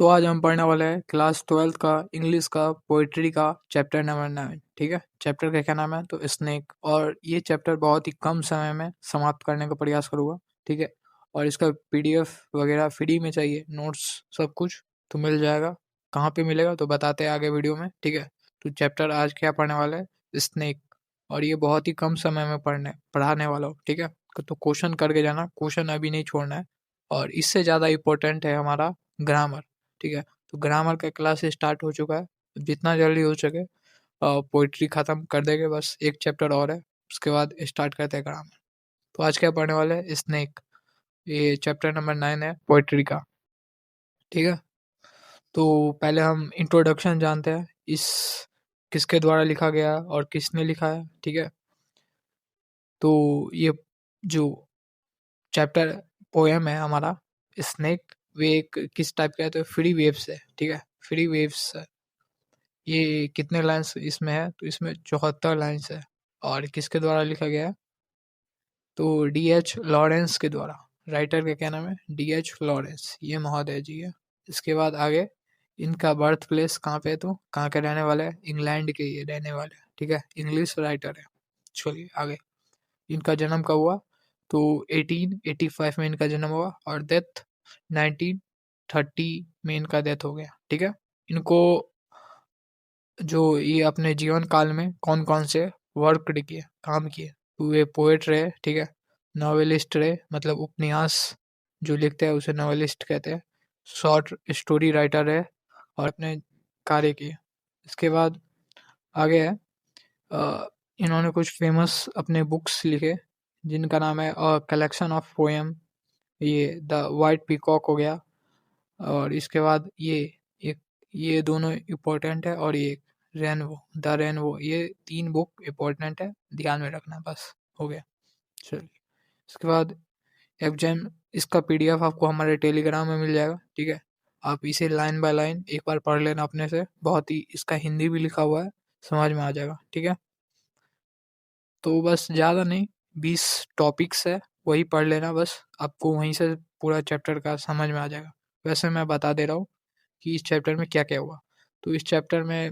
तो आज हम पढ़ने वाले हैं क्लास 12th का इंग्लिश का पोइट्री का चैप्टर नंबर 9। ठीक है, चैप्टर का क्या नाम है? तो स्नेक। और ये चैप्टर बहुत ही कम समय में समाप्त करने का प्रयास करूँगा। ठीक है, और इसका पीडीएफ वगैरह फ्री में चाहिए, नोट्स सब कुछ तो मिल जाएगा। कहाँ पे मिलेगा तो बताते हैं आगे वीडियो में। ठीक है, तो चैप्टर आज क्या पढ़ने वाला है? स्नेक। और ये बहुत ही कम समय में पढ़ाने वाला हूँ। ठीक है, तो क्वेश्चन करके जाना, क्वेश्चन अभी नहीं छोड़ना है। और इससे ज़्यादा इम्पोर्टेंट है हमारा ग्रामर। ठीक है, तो ग्रामर का क्लास स्टार्ट हो चुका है। जितना जल्दी हो सके पोइट्री ख़त्म कर देंगे, बस एक चैप्टर और है, उसके बाद स्टार्ट करते हैं ग्रामर। तो आज क्या पढ़ने वाले हैं? स्नेक। ये चैप्टर नंबर 9 है पोइट्री का। ठीक है, तो पहले हम इंट्रोडक्शन जानते हैं, इस किसके द्वारा लिखा गया और किसने लिखा है। ठीक है, तो ये जो चैप्टर पोएम है हमारा स्नेक, वे एक किस टाइप का है? तो फ्री वेव्स है। ठीक है, फ्री वेव्स है। ये कितने लाइन्स इसमें है? तो इसमें 74 लाइन्स है। और किसके द्वारा लिखा गया है? तो डी.एच. लॉरेंस के द्वारा। राइटर का क्या नाम है? डी.एच. लॉरेंस, ये महोदय जी है। इसके बाद आगे इनका बर्थ प्लेस कहाँ पे है? तो कहाँ के रहने वाले हैं? इंग्लैंड के ये रहने वाले हैं। ठीक है, इंग्लिश राइटर है। चलिए आगे, इनका जन्म कब हुआ? तो 1885 में इनका जन्म हुआ और डेथ 1930 में इनका डेथ हो गया। ठीक है, इनको जो ये अपने जीवन काल में कौन कौन से वर्क किए, काम किए? तो ये पोएट रहे। ठीक है, नॉवेलिस्ट रहे, मतलब उपन्यास जो लिखते हैं उसे नॉवेलिस्ट कहते हैं। शॉर्ट स्टोरी राइटर है और अपने कार्य किए। इसके बाद आगे है इन्होंने कुछ फेमस अपने बुक्स लिखे, जिनका नाम है कलेक्शन ऑफ पोएम, ये द वाइट पीकॉक हो गया। और इसके बाद एक ये दोनों इम्पोर्टेंट है, और ये रेनवो, द रेनवो, ये 3 बुक इम्पोर्टेंट है, ध्यान में रखना, बस हो गया। चलिए, इसके बाद एग्जाम, इसका पीडीएफ आपको हमारे टेलीग्राम में मिल जाएगा। ठीक है, आप इसे लाइन बाय लाइन एक बार पढ़ लेना अपने से, बहुत ही, इसका हिंदी भी लिखा हुआ है, समझ में आ जाएगा। ठीक है, तो बस ज़्यादा नहीं, 20 टॉपिक्स है, वही पढ़ लेना बस, आपको वहीं से पूरा चैप्टर का समझ में आ जाएगा। वैसे मैं बता दे रहा हूँ कि इस चैप्टर में क्या क्या हुआ। तो इस चैप्टर में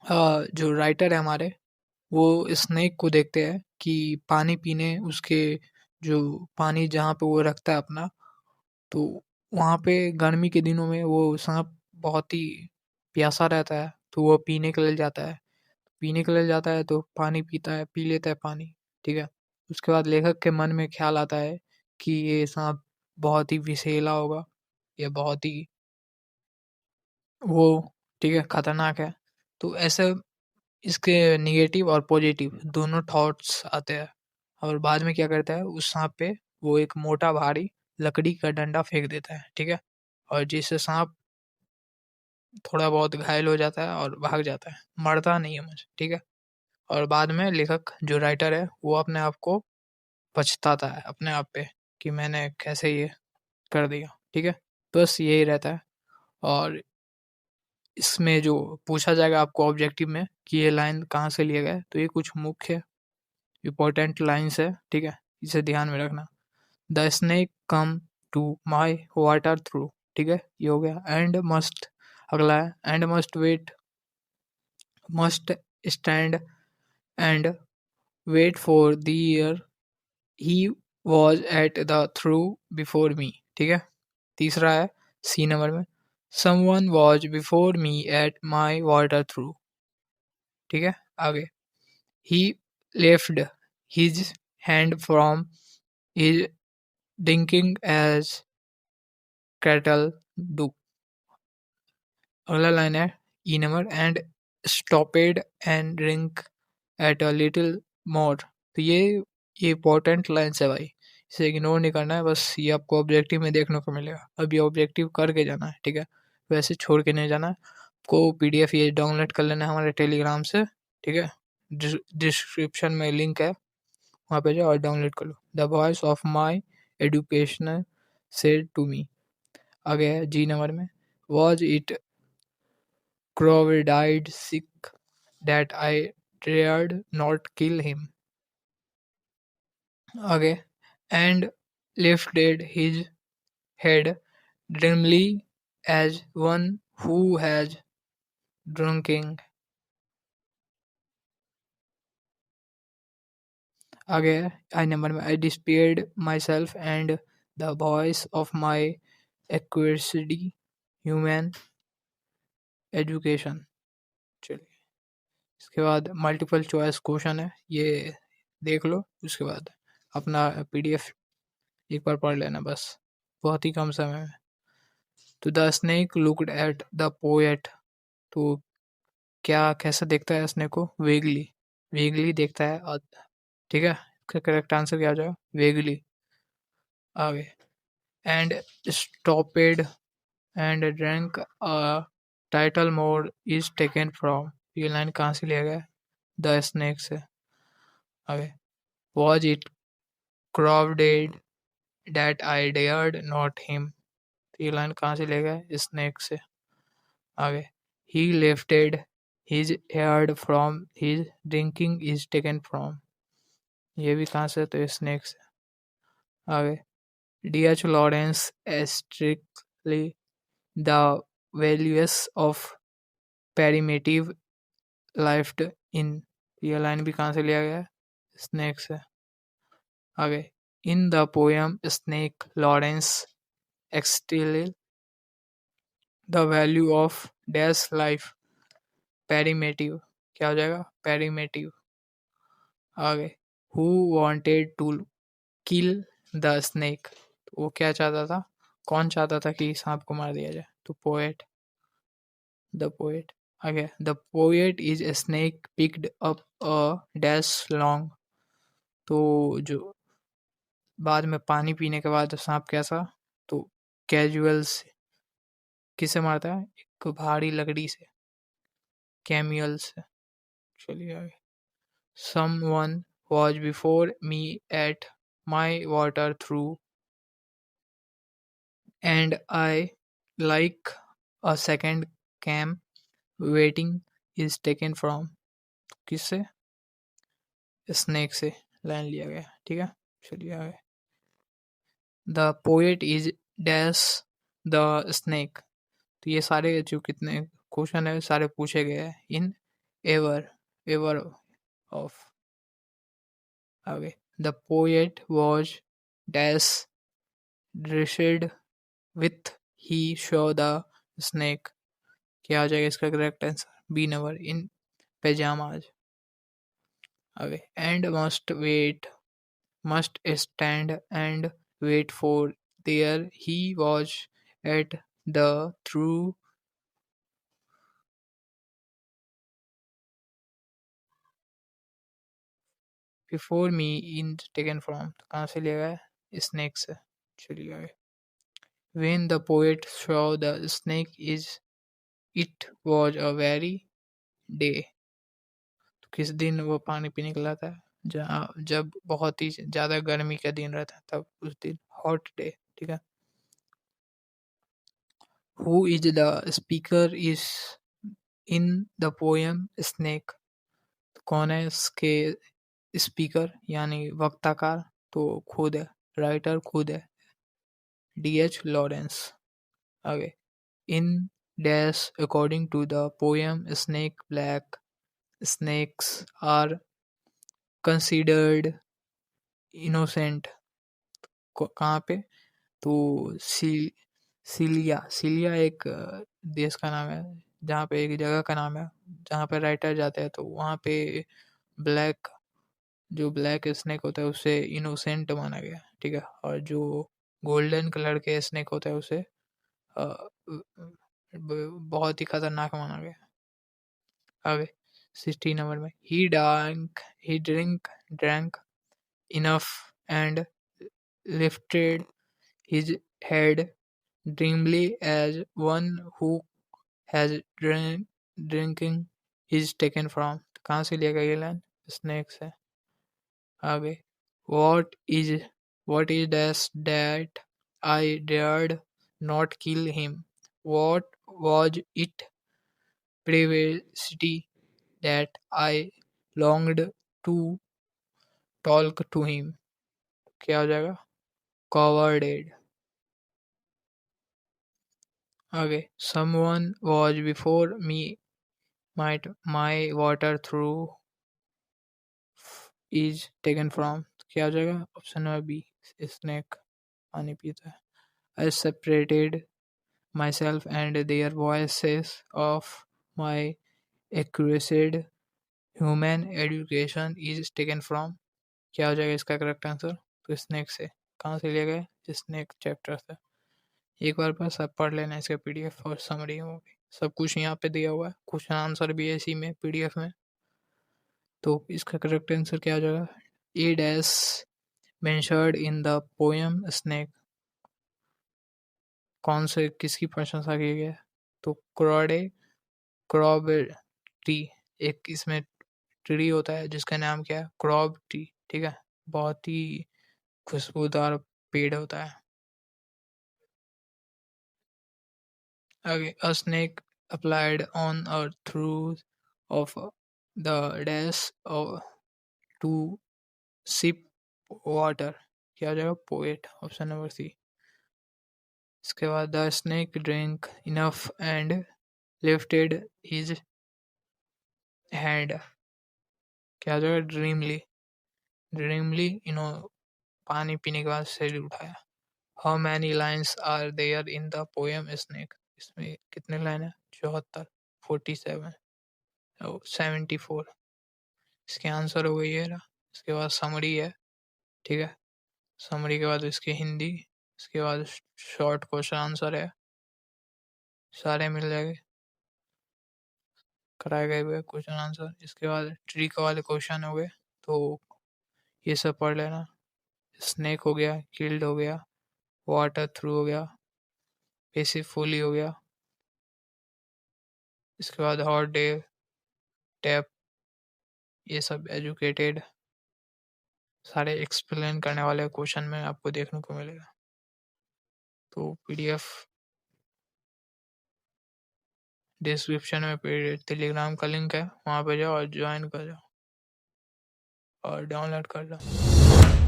जो राइटर है हमारे, वो स्नेक को देखते हैं कि पानी पीने उसके, जो पानी जहाँ पे वो रखता है अपना, तो वहाँ पे गर्मी के दिनों में वो सांप बहुत ही प्यासा रहता है, तो वो पीने के लिए जाता है। पीने के लिए जाता है तो पानी पीता है, पी लेता है पानी। ठीक है, उसके बाद लेखक के मन में ख्याल आता है कि ये सांप बहुत ही विषैला होगा, या बहुत ही वो, ठीक है, खतरनाक है। तो ऐसे इसके नेगेटिव और पॉजिटिव दोनों थॉट्स आते हैं। और बाद में क्या करता है, उस सांप पे वो एक मोटा भारी लकड़ी का डंडा फेंक देता है। ठीक है, और जिससे सांप थोड़ा बहुत घायल हो जाता है और भाग जाता है, मरता नहीं है मुझे। ठीक है, और बाद में लेखक जो राइटर है वो अपने आप को पछताता है अपने आप पे कि मैंने कैसे ये कर दिया। ठीक है, तो बस यही रहता है। और इसमें जो पूछा जाएगा आपको ऑब्जेक्टिव में कि ये लाइन कहाँ से लिया गया है, तो ये कुछ मुख्य इम्पोर्टेंट लाइन्स है। ठीक है, इसे ध्यान में रखना। The snake came to my water trough. ठीक है, ये हो गया। एंड मस्ट, अगला है and must wait, must stand and wait for there he was at the trough before me. ठीक है, तीसरा है सी नंबर में, someone was before me at my water trough. ठीक है, आगे, he lifted his head from his drinking as cattle do. अगला line है E number, and stopped and drank at a little more. तो ये important lines है भाई, इसे इग्नोर नहीं करना है, बस ये आपको ऑब्जेक्टिव में देखने को मिलेगा। अब ये ऑब्जेक्टिव करके जाना है। ठीक है, वैसे छोड़ के नहीं जाना है आपको। पीडीएफ ये डाउनलोड कर लेना है हमारे टेलीग्राम से। ठीक है, डिस्क्रिप्शन में लिंक है, वहाँ पे जाओ और डाउनलोड कर लो। The voice of my educational said to me. आगे है जी नंबर में, was it crowded sick that I dared not kill him. Okay, and lifted his head dreamily as one who has drinking. आगे I number में I despised myself and the voice of my accursed human education. चलिए, इसके बाद multiple choice question है, ये देख लो. उसके बाद अपना पीडीएफ एक बार पढ़ लेना बस, बहुत ही कम समय में. तो the snake looked at the poet. तो क्या कैसा देखता है स्नेक को? वेगली. वेगली देखता है. ठीक है, इसका करेक्ट आंसर क्या आ जाएगा? वेगली. आगे and stopped and drank little more is taken from. ये लाइन कहाँ से लिया गया है? द स्नेक से. आगे was it crowded that I dared not him. ये लाइन कहाँ से लिया गया है? स्नेक से. आगे he lifted his head from his drinking is taken from. ये भी कहाँ से? तो स्नेक से. आगे D.H. Lawrence strictly the values of primitive life in. ये लाइन भी कहाँ से लिया गया है? स्नेक से. आगे in the poem snake Lawrence extols the value of dash life primitive. क्या हो जाएगा? पैरीमेटिव. आगे who wanted to kill the snake. वो क्या चाहता था? कौन चाहता था कि सांप को मार दिया जाए? तो पोएट. The poet. आगे the poet is a snake picked up a dash long. तो जो बाद में पानी पीने के बाद सांप कैसा? तो कैजुअल से. किसे मारता है? एक भारी लकड़ी से, कैमियल से. चलिए आगे. Someone was before me at my water through, and I, like a second cam waiting, is taken from. किससे? स्नेक से लाइन लिया गया. ठीक है, चलिए आगे. The poet is dash the snake. तो ये सारे जो कितने क्वेश्चन है सारे पूछे गए हैं इन एवर. Ever of. आगे the poet was dash dressed with he show the snake. क्या आ जाएगा इसका correct answer? B number, in pyjamas. आगे and must stand and wait for. There he was at the through. Before me in taken from. तो कहाँ से लिया गया है? स्नेक से. चलिए आगे. When the poet saw the snake is it was a very day. तो किस दिन वो पानी पीने निकला था? जहाँ जब बहुत ही ज़्यादा गर्मी का दिन रहता तब उस दिन. Hot day. ठीक है. Who is the speaker is in the poem Snake. कौन है इसके स्पीकर यानी वक्ताकार? तो खुद है, राइटर खुद है, D.H. लॉरेंस. आगे in dash according to the poem snake black snakes are considered innocent. कहाँ पे? तो सिलिया. सिलिया एक देश का नाम है, जहाँ पे एक जगह का नाम है जहाँ पे राइटर जाते हैं. तो वहाँ पे ब्लैक, जो ब्लैक स्नेक होता है उसे इनोसेंट माना गया. ठीक है. और जो गोल्डन कलर के स्नेक होता है उसे बहुत ही खतरनाक माना गया. आगे 16 नंबर में he drank enough and lifted his head dreamily as one who has drinking is taken from. कहाँ से लिया गया ये लाइन? स्नेक से. आगे what is this that I dared not kill him. What was it previously that I longed to talk to him. क्या हो जाएगा? Cowarded. आगे, someone was before me, might my water through is taken from, क्या हो जाएगा? Option number B, snake पानी पीता है। I separated myself and their voices of my accursed human education is taken from, क्या हो जाएगा इसका करेक्ट आंसर? तो स्नेक से, कहाँ से लिया गया? स्नेक चैप्टर से। एक बार बस सब पढ़ लेना इसका पीडीएफ और समरी हो गई, सब कुछ यहाँ पे दिया हुआ है, क्वेश्चन आंसर भी है इसी में पीडीएफ में। तो इसका करेक्ट आंसर क्या हो जाएगा? A dash mentioned in the poem snake, कौन से किसकी प्रशंसा की गई है? तो क्रॉडे क्रॉब टी, एक इसमें ट्री होता है जिसका नाम क्या है? क्रॉब टी, ठीक है, बहुत ही खुशबूदार पेड़ होता है। आगे, a snake applied on a through of the dash of to sip water, क्या हो जाएगा? Poet, option number C. इसके बाद the snake drink enough and lifted his head, क्या हो जाएगा? ड्रीमली, ड्रीमली इनो, पानी पीने के बाद सिर उठाया। How many lines are there in the poem snake, इसमें कितने लाइन है? 74, 47, 74, इसके आंसर हो गई है ना। इसके बाद समरी है, ठीक है, समरी के बाद इसकी हिंदी, इसके बाद शॉर्ट क्वेश्चन आंसर है, सारे मिल जाएंगे कराए गए हुए क्वेश्चन आंसर। इसके बाद ट्रिक वाले क्वेश्चन हो गए, तो ये सब पढ़ लेना। स्नेक हो गया, किल्ड हो गया, वाटर थ्रू हो गया, पेसिफुली हो गया, इसके बाद हॉट डे टैप, ये सब एजुकेटेड, सारे एक्सप्लेन करने वाले क्वेश्चन में आपको देखने को मिलेगा। तो पीडीएफ डिस्क्रिप्शन में टेलीग्राम का लिंक है, वहाँ पे जाओ और ज्वाइन कर जाओ और डाउनलोड कर लो।